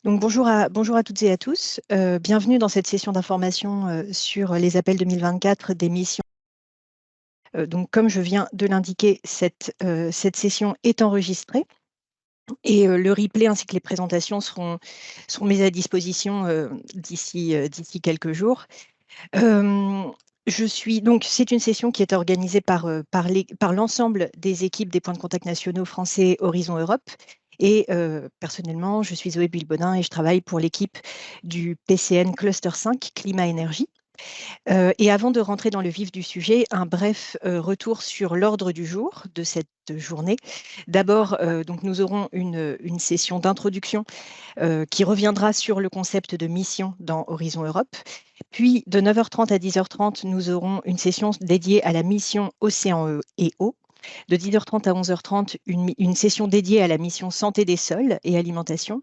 Donc bonjour à toutes et à tous. Bienvenue dans cette session d'information sur les appels 2024 des missions. Donc comme je viens de l'indiquer, cette session est enregistrée et le replay ainsi que les présentations seront mises à disposition d'ici quelques jours. Euh, c'est une session qui est organisée par l'ensemble des équipes des points de contact nationaux français Horizon Europe. Et personnellement, je suis Zoé Bilbonin et je travaille pour l'équipe du PCN Cluster 5 Climat-Énergie. Et avant de rentrer dans le vif du sujet, un bref retour sur l'ordre du jour de cette journée. D'abord, donc nous aurons une session d'introduction qui reviendra sur le concept de mission dans Horizon Europe. Puis, de 9h30 à 10h30, nous aurons une session dédiée à la mission Océan et Eau. De 10h30 à 11h30, une session dédiée à la mission Santé des sols et alimentation.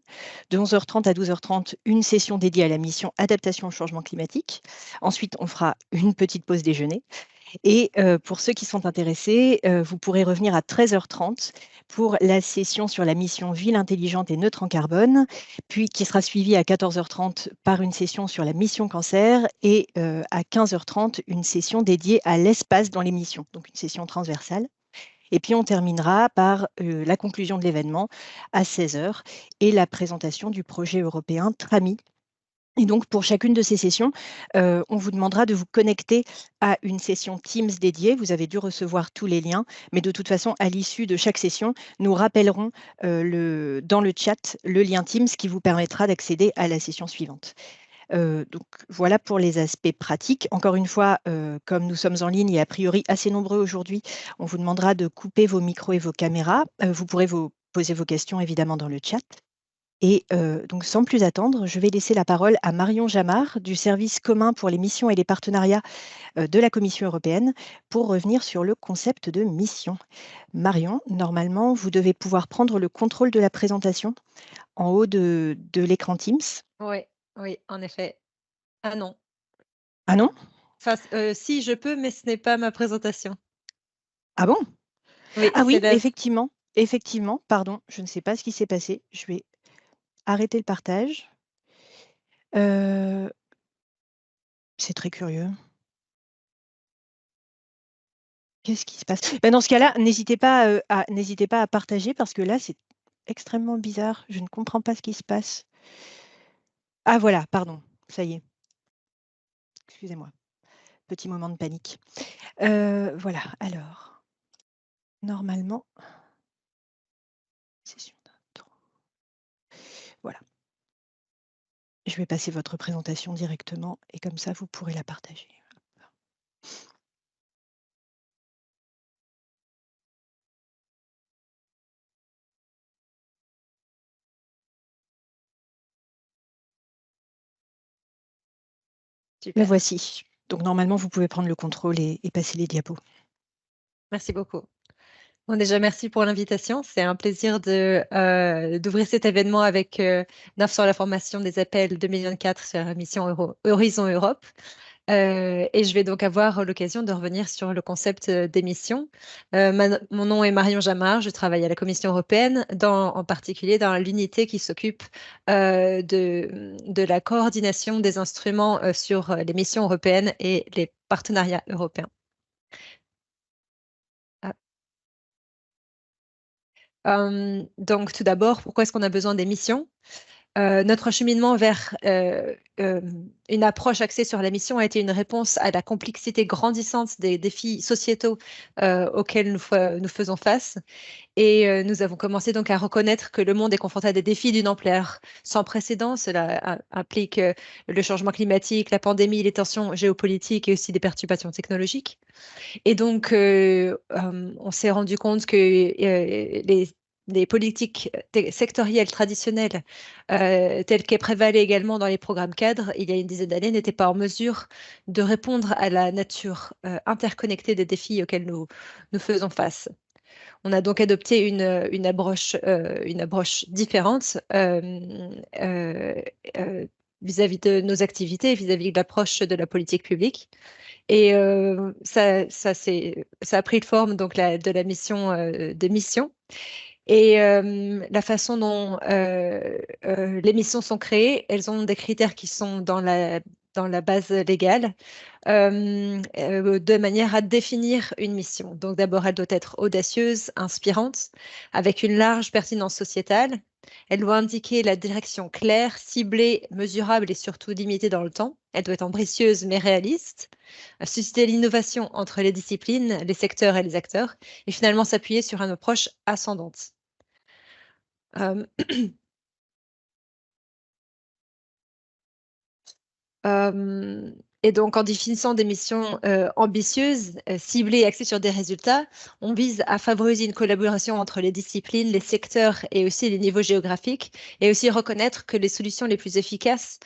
De 11h30 à 12h30, une session dédiée à la mission Adaptation au changement climatique. Ensuite, on fera une petite pause déjeuner. Et pour ceux qui sont intéressés, vous pourrez revenir à 13h30 pour la session sur la mission Ville intelligente et neutre en carbone, puis qui sera suivie à 14h30 par une session sur la mission cancer et à 15h30, une session dédiée à l'espace dans les missions, donc une session transversale. Et puis on terminera par la conclusion de l'événement à 16h et la présentation du projet européen TRAMI. Et donc, pour chacune de ces sessions, on vous demandera de vous connecter à une session Teams dédiée. Vous avez dû recevoir tous les liens, mais de toute façon, à l'issue de chaque session, nous rappellerons dans le chat le lien Teams qui vous permettra d'accéder à la session suivante. Donc voilà pour les aspects pratiques. Encore une fois, comme nous sommes en ligne et a priori assez nombreux aujourd'hui, on vous demandera de couper vos micros et vos caméras. Vous pourrez vous poser vos questions évidemment dans le chat. Et donc sans plus attendre, je vais laisser la parole à Marion Jamard du service commun pour les missions et les partenariats de la Commission européenne pour revenir sur le concept de mission. Marion, normalement, vous devez pouvoir prendre le contrôle de la présentation en haut de l'écran Teams. Oui, oui, en effet. Ah non. Ah non? Enfin, si, je peux, mais ce n'est pas ma présentation. Ah bon? Oui, Ah c'est oui, la... effectivement, pardon, je ne sais pas ce qui s'est passé. Je vais arrêter le partage. Euh, c'est très curieux. Qu'est-ce qui se passe? Ben, dans ce cas-là, n'hésitez pas à partager parce que là, c'est extrêmement bizarre. Je ne comprends pas ce qui se passe. Ah voilà, pardon, ça y est. Excusez-moi. Petit moment de panique. Voilà, alors, normalement, session d'intro. Voilà. Je vais passer votre présentation directement et comme ça, vous pourrez la partager. La Super. voici. Donc normalement, vous pouvez prendre le contrôle et passer les diapos. Merci beaucoup. Bon, déjà, merci pour l'invitation. C'est un plaisir d'ouvrir cet événement avec d'infos sur la formation des appels 2024 sur la mission Horizon Europe. Et je vais donc avoir l'occasion de revenir sur le concept d'émission. Mon nom est Marion Jamard, je travaille à la Commission européenne, en particulier dans l'unité qui s'occupe de la coordination des instruments sur les missions européennes et les partenariats européens. Ah. Donc, tout d'abord, pourquoi est-ce qu'on a besoin des missions? Notre cheminement vers une approche axée sur la mission a été une réponse à la complexité grandissante des défis sociétaux auxquels nous faisons face. Et nous avons commencé donc à reconnaître que le monde est confronté à des défis d'une ampleur sans précédent. Cela implique le changement climatique, la pandémie, les tensions géopolitiques et aussi des perturbations technologiques. Et donc, on s'est rendu compte que les politiques sectorielles traditionnelles, telles qu'elles prévalaient également dans les programmes cadres il y a une dizaine d'années, n'étaient pas en mesure de répondre à la nature interconnectée des défis auxquels nous faisons face. On a donc adopté une approche différente euh, euh, vis-à-vis de nos activités, vis-à-vis de l'approche de la politique publique. Et ça a pris forme donc de la mission de mission. Et la façon dont les missions sont créées, elles ont des critères qui sont dans la base légale, de manière à définir une mission. Donc d'abord, elle doit être audacieuse, inspirante, avec une large pertinence sociétale. Elle doit indiquer la direction claire, ciblée, mesurable et surtout limitée dans le temps. Elle doit être ambitieuse mais réaliste, susciter l'innovation entre les disciplines, les secteurs et les acteurs, et finalement s'appuyer sur une approche ascendante. Euh, Euh, et donc, en définissant des missions ambitieuses, ciblées et axées sur des résultats, on vise à favoriser une collaboration entre les disciplines, les secteurs et aussi les niveaux géographiques, et aussi reconnaître que les solutions les plus efficaces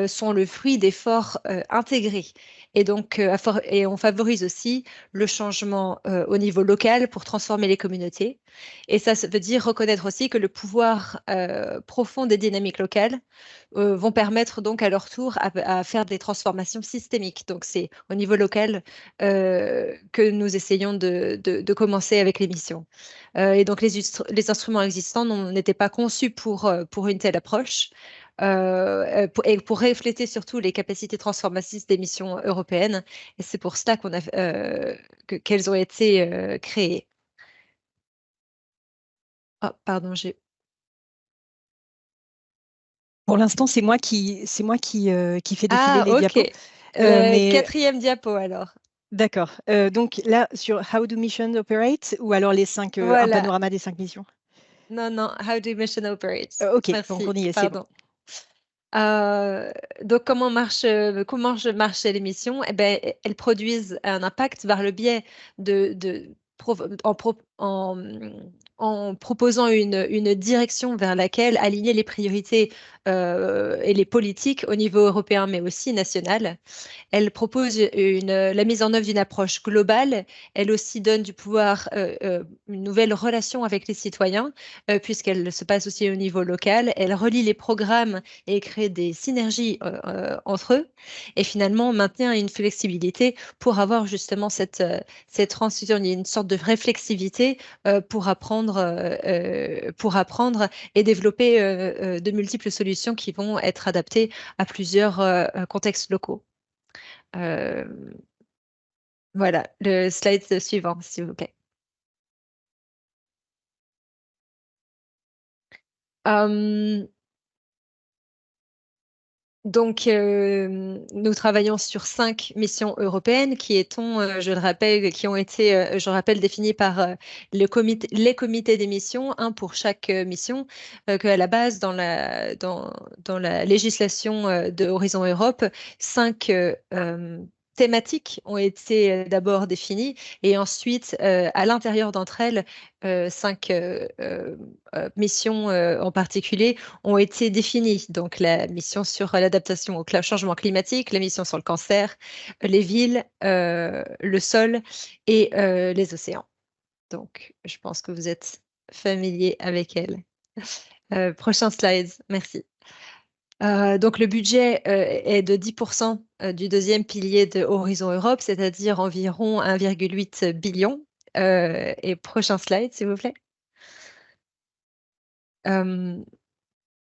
sont le fruit d'efforts intégrés. Et donc, et on favorise aussi le changement au niveau local pour transformer les communautés. Et ça veut dire reconnaître aussi que le pouvoir profond des dynamiques locales vont permettre donc à leur tour à faire des transformations systémiques. Donc c'est au niveau local que nous essayons de commencer avec les missions. Et donc les instruments existants n'étaient pas conçus pour une telle approche. Et pour refléter surtout les capacités transformatrices des missions européennes. Et c'est pour cela qu'elles ont été créées. Oh, pardon, j'ai... Pour l'instant, qui fais défiler Ah, les ok. diapos. Le Mais quatrième diapo alors. d'accord. Donc là, sur How do missions operate, ou alors un Voilà. panorama des 5 missions. Non, non, How do mission operate? Ok, donc on Merci, y est, c'est bon. pardon. Donc, comment marche l'émission? Eh ben, elles produisent un impact par le biais en proposant une direction vers laquelle aligner les priorités et les politiques au niveau européen, mais aussi national. Elle propose la mise en œuvre d'une approche globale. Elle aussi donne du pouvoir, une nouvelle relation avec les citoyens, puisqu'elle se passe aussi au niveau local. Elle relie les programmes et crée des synergies entre eux. Et finalement, maintient une flexibilité pour avoir justement cette transition. Il y a une sorte de réflexivité pour apprendre et développer de multiples solutions qui vont être adaptées à plusieurs contextes locaux. Euh, voilà, le slide suivant, s'il vous plaît. Euh, donc, nous travaillons sur 5 missions européennes je le rappelle, qui ont été, je rappelle, définies par les comités des missions, un pour chaque mission, qu'à la base, dans la législation de Horizon Europe, 5 thématiques ont été d'abord définies et ensuite, à l'intérieur d'entre elles, 5 missions en particulier ont été définies. Donc, la mission sur l'adaptation au changement climatique, la mission sur le cancer, les villes, le sol et les océans. Donc, je pense que vous êtes familier avec elle. Prochain slide, merci. Donc, le budget est de 10% du deuxième pilier de Horizon Europe, c'est-à-dire environ 1,8 billion. Et prochain slide, s'il vous plaît. Euh,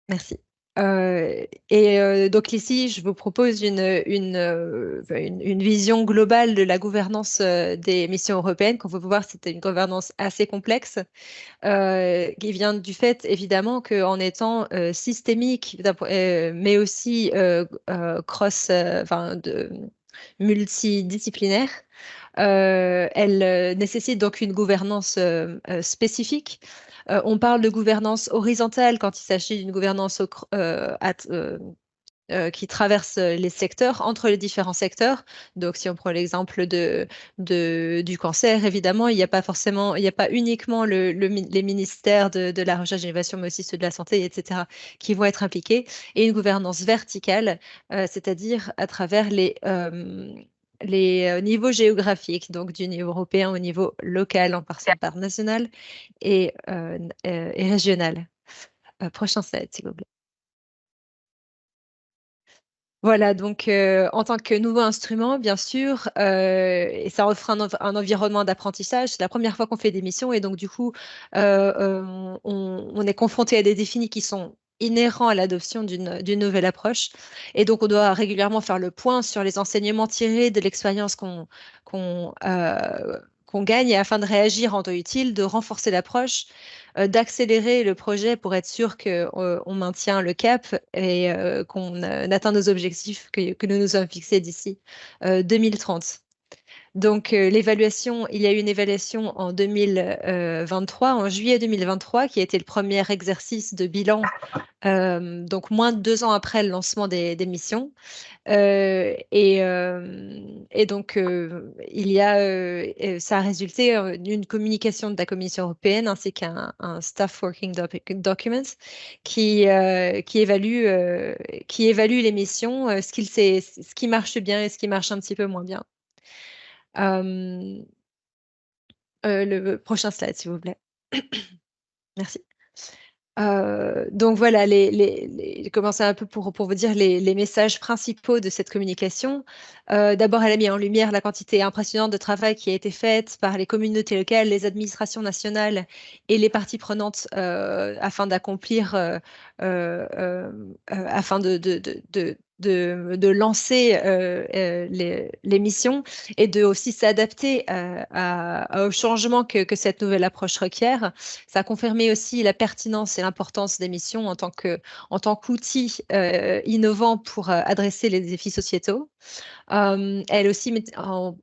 Merci. Donc ici, je vous propose une vision globale de la gouvernance des missions européennes. Comme vous pouvez voir, c'est une gouvernance assez complexe qui vient du fait, évidemment, qu'en étant systémique, mais aussi multidisciplinaire, elle nécessite donc une gouvernance spécifique. On parle de gouvernance horizontale quand il s'agit d'une gouvernance qui traverse les secteurs, entre les différents secteurs. Donc, si on prend l'exemple du cancer, évidemment, il n'y a pas uniquement les ministères de la recherche et de l'innovation, mais aussi ceux de la santé, etc., qui vont être impliqués. Et une gouvernance verticale, c'est-à-dire à travers les niveaux géographiques, donc du niveau européen au niveau local, en passant par national et régional. Prochain slide, s'il vous plaît. Voilà, donc en tant que nouveau instrument, bien sûr, et ça offre un environnement d'apprentissage. C'est la première fois qu'on fait des missions et donc du coup, on est confronté à des défis qui sont inhérents à l'adoption d'une nouvelle approche. Et donc, on doit régulièrement faire le point sur les enseignements tirés de l'expérience qu'on gagne et afin de réagir en temps utile, de renforcer l'approche, d'accélérer le projet pour être sûr qu'on maintient le cap et qu'on atteint nos objectifs que nous nous sommes fixés d'ici 2030. Donc, l'évaluation, il y a eu une évaluation en 2023, en juillet 2023, qui a été le premier exercice de bilan, donc moins de 2 ans après le lancement des missions. Et donc, ça a résulté d'une communication de la Commission européenne ainsi qu'un Staff Working Document qui évalue les missions, ce qui marche bien et ce qui marche un petit peu moins bien. Euh, le prochain slide, s'il vous plaît. Merci. Donc voilà, commencer un peu pour vous dire les messages principaux de cette communication. D'abord, elle a mis en lumière la quantité impressionnante de travail qui a été faite par les communautés locales, les administrations nationales et les parties prenantes afin d'accomplir, afin de lancer les missions et de aussi s'adapter aux changements que cette nouvelle approche requiert. Ça a confirmé aussi la pertinence et l'importance des missions en tant qu'outil innovant pour adresser les défis sociétaux. Elle aussi met en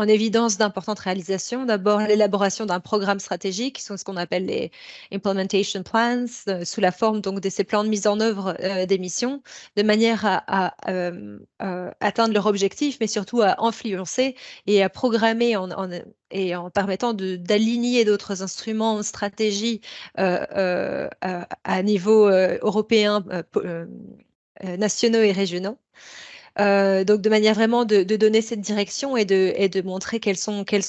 évidence d'importantes réalisations. D'abord, l'élaboration d'un programme stratégique, ce qu'on appelle les implementation plans, sous la forme donc de ces plans de mise en œuvre des missions, de manière à atteindre leur objectif, mais surtout à influencer et à programmer et en permettant d'aligner d'autres instruments, stratégies à niveau européen, nationaux et régionaux. Donc, de manière vraiment de donner cette direction et de montrer quelles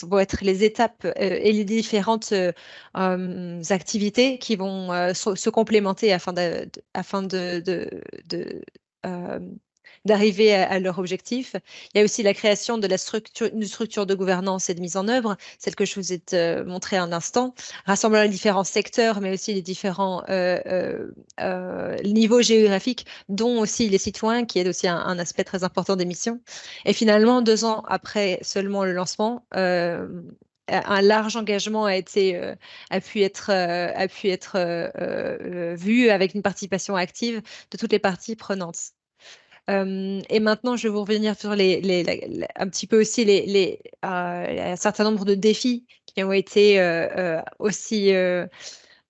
vont être les étapes et les différentes activités qui vont se complémenter afin euh, d'arriver à leur objectif. Il y a aussi la création de une structure de gouvernance et de mise en œuvre, celle que je vous ai montrée un instant, rassemblant les différents secteurs, mais aussi les différents niveaux géographiques, dont aussi les citoyens, qui est aussi un aspect très important des missions. Et finalement, 2 ans après seulement le lancement, un large engagement a pu être vu avec une participation active de toutes les parties prenantes. Et maintenant, je vais vous revenir sur un petit peu aussi un certain nombre de défis qui ont été aussi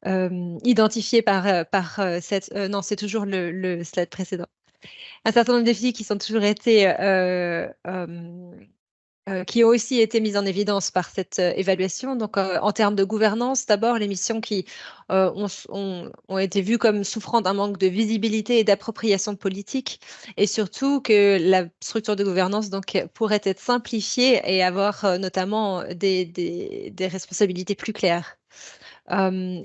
identifiés non, c'est toujours le slide précédent. Un certain nombre de défis qui sont toujours été qui ont aussi été mises en évidence par cette évaluation. Donc, en termes de gouvernance, d'abord, les missions qui ont été vues comme souffrant d'un manque de visibilité et d'appropriation politique, et surtout que la structure de gouvernance donc, pourrait être simplifiée et avoir notamment des responsabilités plus claires. Nous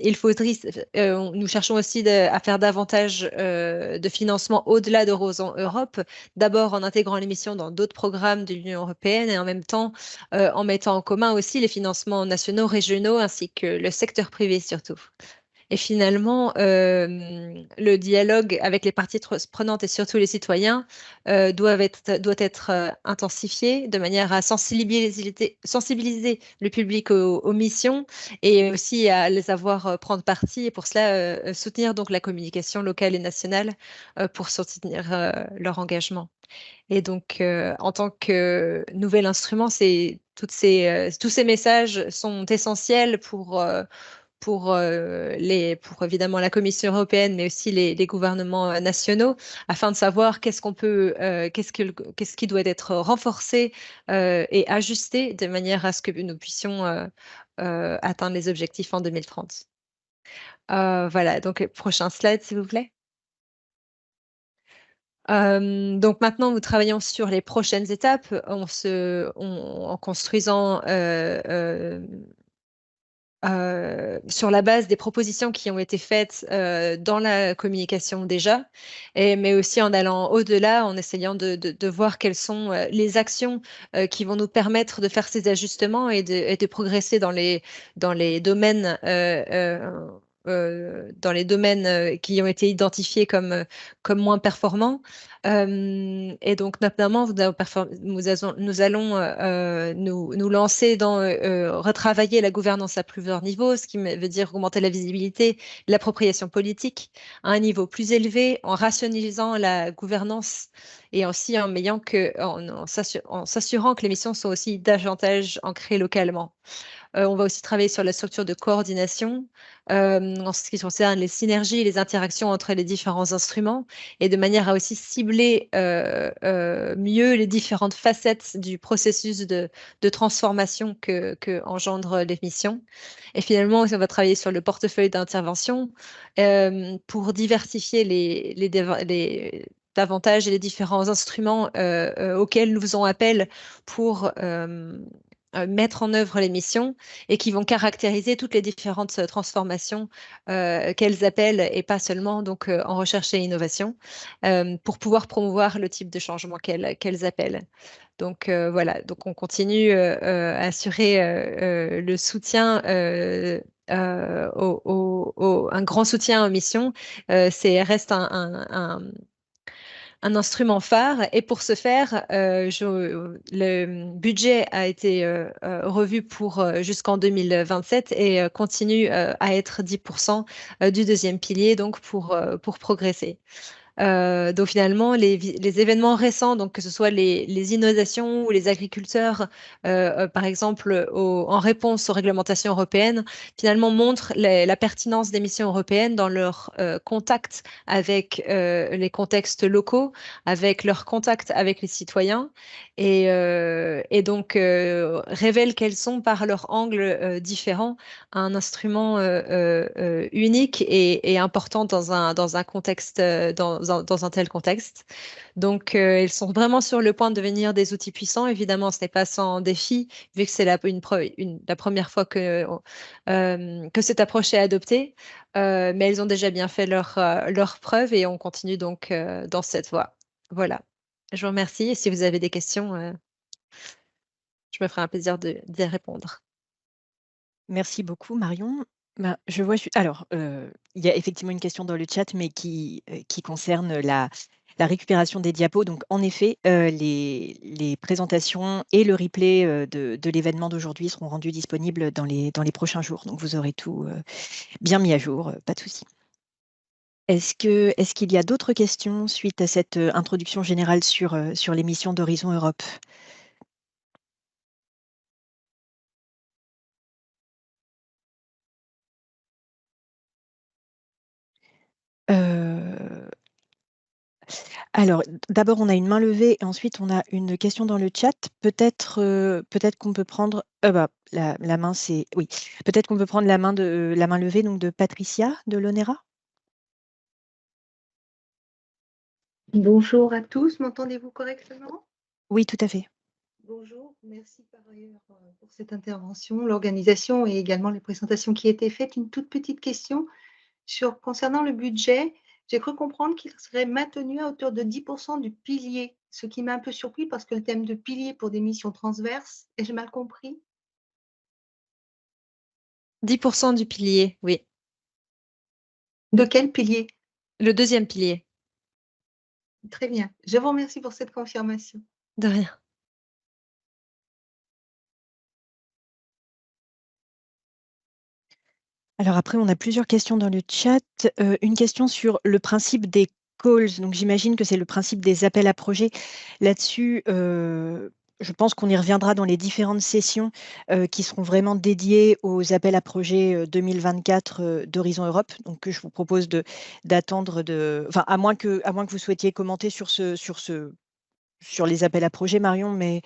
cherchons aussi à faire davantage de financement au-delà d'Horizon Europe, d'abord en intégrant les missions dans d'autres programmes de l'Union européenne et en même temps en mettant en commun aussi les financements nationaux, régionaux ainsi que le secteur privé surtout. Et finalement, le dialogue avec les parties prenantes et surtout les citoyens doit être intensifié de manière à sensibiliser le public aux missions et aussi à les avoir prendre parti et pour cela soutenir donc la communication locale et nationale pour soutenir leur engagement. Et donc, en tant que nouvel instrument, tous ces messages sont essentiels pour évidemment la Commission européenne, mais aussi les gouvernements nationaux, afin de savoir qu'est-ce qui doit être renforcé et ajusté de manière à ce que nous puissions atteindre les objectifs en 2030. Voilà, donc prochain slide, s'il vous plaît. Donc maintenant, nous travaillons sur les prochaines étapes en construisant sur la base des propositions qui ont été faites dans la communication déjà, mais aussi en allant au-delà, en essayant de voir quelles sont les actions qui vont nous permettre de faire ces ajustements et de progresser dans les domaines. Dans les domaines qui ont été identifiés comme moins performants. Et donc, notamment, nous allons nous lancer dans retravailler la gouvernance à plusieurs niveaux, ce qui veut dire augmenter la visibilité, l'appropriation politique à un niveau plus élevé, en rationalisant la gouvernance et aussi en s'assurant que les missions sont aussi davantage ancrées localement. On va aussi travailler sur la structure de coordination en ce qui concerne les synergies et les interactions entre les différents instruments et de manière à aussi cibler mieux les différentes facettes du processus de transformation que engendrent les missions. Et finalement, on va travailler sur le portefeuille d'intervention pour diversifier les davantage et les différents instruments auxquels nous faisons appel pour mettre en œuvre les missions et qui vont caractériser toutes les différentes transformations qu'elles appellent et pas seulement donc en recherche et innovation pour pouvoir promouvoir le type de changement qu'elles appellent. Donc voilà, donc on continue à assurer le soutien. Un grand soutien aux missions, reste un instrument phare. Et pour ce faire, le budget a été revu pour jusqu'en 2027 et continue à être 10% du deuxième pilier, donc pour progresser. Donc finalement, les événements récents, donc que ce soit les inondations ou les agriculteurs, par exemple, en réponse aux réglementations européennes, finalement montrent la pertinence des missions européennes dans leur contact avec les contextes locaux, avec leur contact avec les citoyens, et donc révèlent qu'elles sont par leur angle différent un instrument unique et important dans un contexte, dans un tel contexte. Donc, ils sont vraiment sur le point de devenir des outils puissants. Évidemment, ce n'est pas sans défi, vu que c'est la première fois que cette approche est adoptée. Mais elles ont déjà bien fait leur preuve et on continue donc dans cette voie. Voilà. Je vous remercie. Et si vous avez des questions, je me ferai un plaisir d'y répondre. Merci beaucoup, Marion. Ben, je vois, alors, il y a effectivement une question dans le chat, mais qui concerne la récupération des diapos. Donc, en effet, les présentations et le replay de l'événement d'aujourd'hui seront rendus disponibles dans les prochains jours. Donc, vous aurez tout bien mis à jour, pas de souci. Est-ce qu'il y a d'autres questions suite à cette introduction générale sur les missions d'Horizon Europe? Euh, Alors, d'abord, on a une main levée et ensuite, on a une question dans le chat. Peut-être qu'on peut prendre. La main, c'est. Oui. Peut-être qu'on peut prendre la main levée donc de Patricia de l'ONERA. Bonjour à tous, m'entendez-vous correctement? Oui, tout à fait. Bonjour, merci par ailleurs pour cette intervention, l'organisation et également les présentations qui étaient faites. Une toute petite question concernant le budget. J'ai cru comprendre qu'il serait maintenu à hauteur de 10% du pilier, ce qui m'a un peu surpris parce que le thème de pilier pour des missions transverses, ai-je mal compris? 10% du pilier, oui. De quel pilier? Le deuxième pilier. Très bien. Je vous remercie pour cette confirmation. De rien. Alors après, on a plusieurs questions dans le chat. Une question sur le principe des calls. Donc j'imagine que c'est le principe des appels à projets. Là-dessus, je pense qu'on y reviendra dans les différentes sessions qui seront vraiment dédiées aux appels à projets 2024 d'Horizon Europe. Donc je vous propose d'attendre enfin, à moins que vous souhaitiez commenter sur les appels à projets, Marion, mais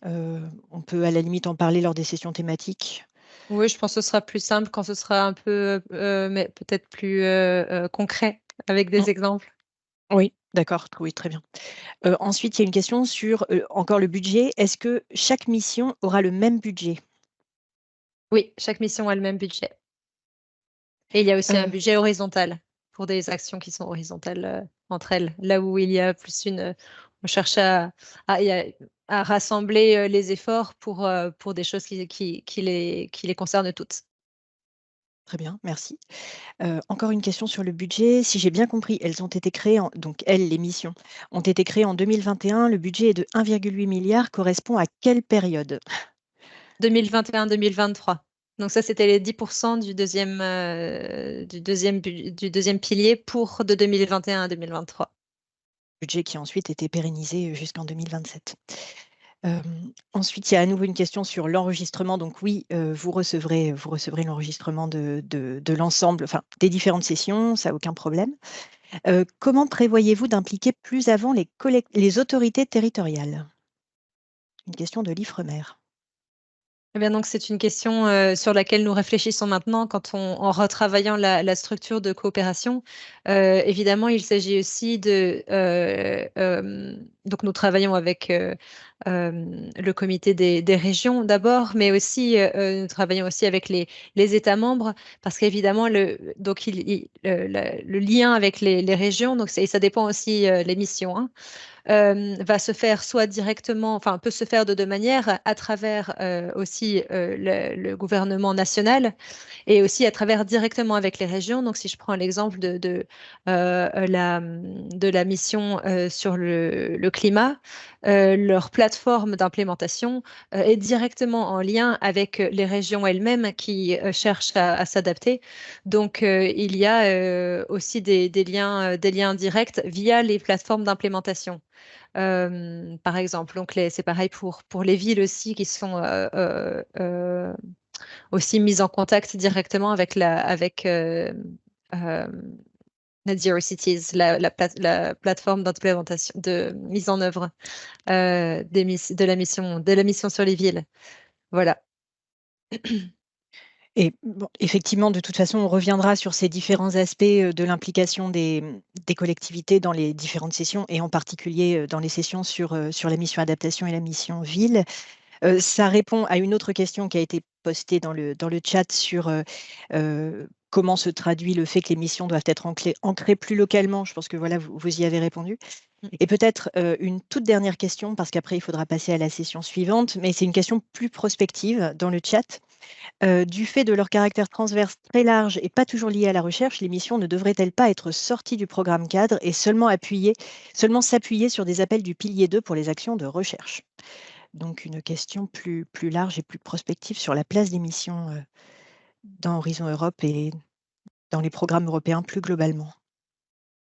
on peut à la limite en parler lors des sessions thématiques. Oui, je pense que ce sera plus simple quand ce sera un peu, mais peut-être plus concret avec Mm. des exemples. Oui, d'accord, oui, très bien. Ensuite, il y a une question sur encore le budget. Est-ce que chaque mission aura le même budget? Oui, chaque mission a le même budget. Et il y a aussi un budget horizontal pour des actions qui sont horizontales entre elles. Là où il y a plus on cherche à rassembler les efforts pour des choses qui les concernent toutes. Très bien, merci. Encore une question sur le budget. Si j'ai bien compris, elles ont été créées, donc elles, les missions, ont été créées en 2021. Le budget est de 1,8 milliard, correspond à quelle période? 2021-2023. Donc ça, c'était les 10% du deuxième pilier pour de 2021 à 2023. Budget qui a ensuite été pérennisé jusqu'en 2027. Ensuite, il y a à nouveau une question sur l'enregistrement. Donc oui, vous recevrez l'enregistrement de l'ensemble, enfin des différentes sessions, ça aucun problème. Comment prévoyez-vous d'impliquer plus avant les autorités territoriales? Une question de l'Ifremer. Eh bien, donc, c'est une question sur laquelle nous réfléchissons maintenant en retravaillant la structure de coopération. Évidemment, il s'agit aussi donc nous travaillons avec le comité des régions d'abord, mais aussi nous travaillons aussi avec les États membres parce qu'évidemment, le lien avec les régions, donc et ça dépend aussi les missions, hein, va se faire soit directement, enfin peut se faire de deux manières, à travers aussi le gouvernement national et aussi à travers directement avec les régions. Donc si je prends l'exemple de la mission sur le climat, leur plateforme d'implémentation est directement en lien avec les régions elles-mêmes qui cherchent à s'adapter. Donc il y a aussi des liens directs via les plateformes d'implémentation. Par exemple, donc c'est pareil pour les villes aussi qui sont aussi mises en contact directement avec euh, Net Zero Cities, la plateforme d'implémentation, de mise en œuvre de la mission sur les villes. Voilà. Et bon, effectivement, de toute façon, on reviendra sur ces différents aspects de l'implication des collectivités dans les différentes sessions, et en particulier dans les sessions sur la mission adaptation et la mission ville. Ça répond à une autre question qui a été postée dans le chat sur comment se traduit le fait que les missions doivent être ancrées plus localement. Je pense que voilà, vous y avez répondu. Et peut-être une toute dernière question, parce qu'après, il faudra passer à la session suivante, mais c'est une question plus prospective dans le chat. Du fait de leur caractère transverse très large et pas toujours lié à la recherche, les missions ne devraient-elles pas être sorties du programme cadre et seulement s'appuyer sur des appels du pilier 2 pour les actions de recherche? Donc une question plus large et plus prospective sur la place des missions dans Horizon Europe et dans les programmes européens plus globalement.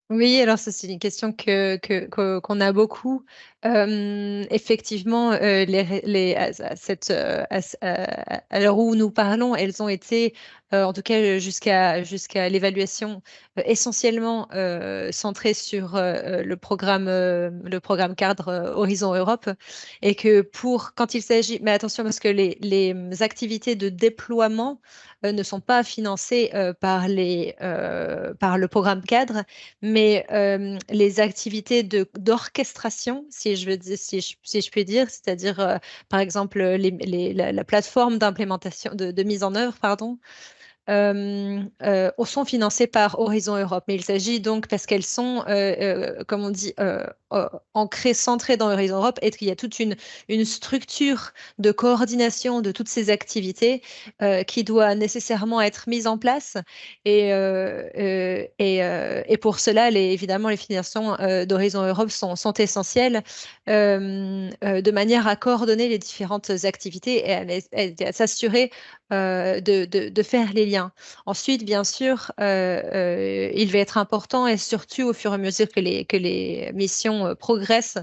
Oui, alors ça c'est une question qu'on a beaucoup. Effectivement, à l'heure où nous parlons, elles ont été, en tout cas jusqu'à l'évaluation, essentiellement centrées sur le programme cadre Horizon Europe, et que quand il s'agit, mais attention parce que les activités de déploiement ne sont pas financées par le programme cadre, mais les activités d'orchestration, si je puis dire, c'est-à-dire par exemple la plateforme d'implémentation, de mise en œuvre, pardon, sont financées par Horizon Europe. Mais il s'agit donc, parce qu'elles sont, comme on dit, ancrées, centrées dans Horizon Europe, et qu'il y a toute une structure de coordination de toutes ces activités qui doit nécessairement être mise en place. Et pour cela, évidemment, les financements d'Horizon Europe sont essentiels de manière à coordonner les différentes activités et à s'assurer de faire les liens. Ensuite, bien sûr, il va être important, et surtout au fur et à mesure que les missions progressent,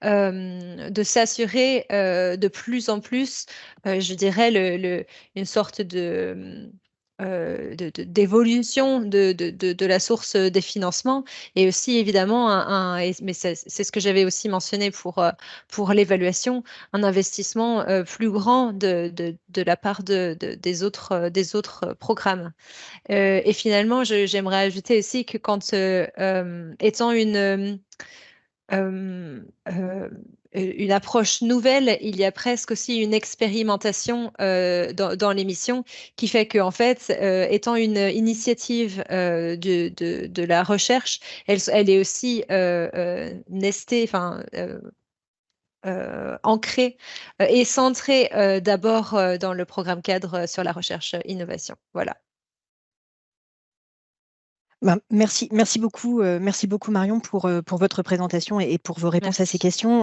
de s'assurer de plus en plus, je dirais, une sorte d'évolution de la source des financements, et aussi évidemment mais c'est ce que j'avais aussi mentionné pour l'évaluation, un investissement plus grand de la part des autres programmes. Et finalement, j'aimerais ajouter aussi que étant une approche nouvelle, il y a presque aussi une expérimentation dans l'émission qui fait que, en fait, étant une initiative de la recherche, elle est aussi nestée, enfin, ancrée et centrée d'abord dans le programme cadre sur la recherche innovation. Voilà. Merci beaucoup Marion pour votre présentation et pour vos réponses à ces Merci. questions.